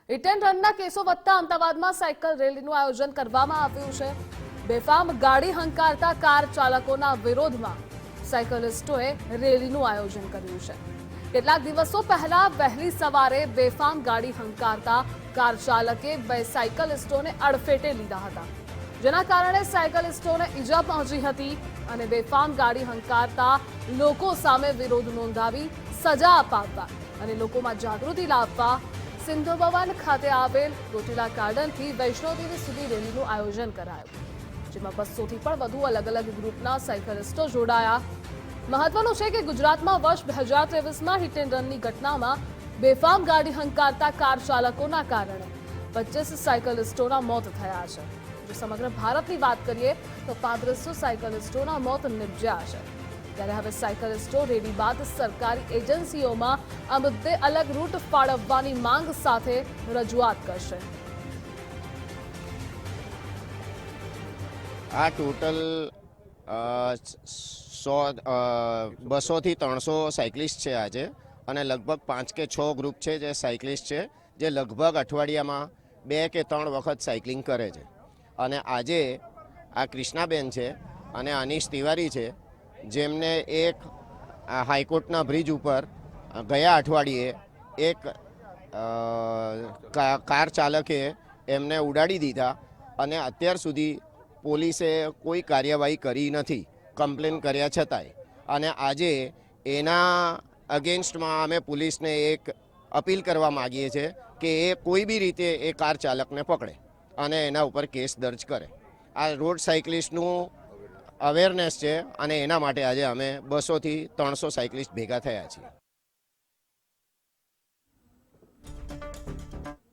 Hit and રનના કેસો વધતા અમદાવાદમાં સાયકલ રેલીનું આયોજન કરવામાં આવ્યું છે। બેફામ ગાડી હંકારતા કાર ચાલકોના વિરોધમાં સાયકલિસ્ટોએ રેલીનું આયોજન કર્યું છે। કેટલાક દિવસો પહેલા વહેલી સવારે બેફામ ગાડી હંકારતા કાર ચાલકે બે સાયકલિસ્ટોને અડફેટે લીધા હતા, જેના કારણે સાયકલિસ્ટોને ઈજા પહોંચી હતી અને બેફામ ગાડી હંકારતા લોકો સામે વિરોધ નોંધાવી સજા અપાવવા અને લોકોમાં જાગૃતિ લાવવા સિંધુ ભવન ખાતે આવેલ ચોટીલા ગાર્ડનથી વૈષ્ણોદેવી સુધી રેલીનું આયોજન કરાયું, જેમાં 200થી પણ વધુ અલગ અલગ ગ્રુપના સાયકલિસ્ટો જોડાયા। મહત્વનું છે કે ગુજરાતમાં વર્ષ 2023માં હિટ એન્ડ રનની ઘટનામાં બેફામ ગાડી હંકારતા કાર ચાલકોના કારણે 25 સાયકલિસ્ટોના મોત થયા છે। જો સમગ્ર ભારતની વાત કરીએ તો 3500 સાયકલિસ્ટોના મોત નિપજ્યા છે। ત્યારે હવે સાયકલિસ્ટો રેલી બાદ સરકારી એજન્સીઓમાં આ મુદ્દે અલગ રૂટ ફાળવવાની માંગ સાથે રજૂઆત કરશે। આ ટોટલ 200 થી 300 સાયકલિસ્ટ છે આજે, અને લગભગ 5 કે 6 ગ્રુપ છે જે સાયકલિસ્ટ છે, જે લગભગ અઠવાડિયામાં 2 કે 3 વખત સાયકલિંગ કરે છે। અને આજે આ કૃષ્ણાબેન છે અને અનીશ તિવારી છે, જેમને એક હાઈકોર્ટના બ્રિજ ઉપર ગયા અઠવાડિયે એક કાર ચાલકે એમને ઉડાડી દીધા અને અત્યાર સુધી પોલીસે કોઈ કાર્યવાહી કરી નથી, કમ્પ્લેન કર્યા છતાંય। અને આજે એના અગેન્સ્ટમાં અમે પોલીસને એક અપીલ કરવા માગીએ છીએ કે એ કોઈ બી રીતે એ કાર ચાલકને પકડે અને એના ઉપર કેસ દર્જ કરે। આ રોડ સાયકલિસ્ટનું અવેરનેસ છે અને એના માટે આજે અમે 200 થી 300 સાયકલિસ્ટ ભેગા થયા છીએ।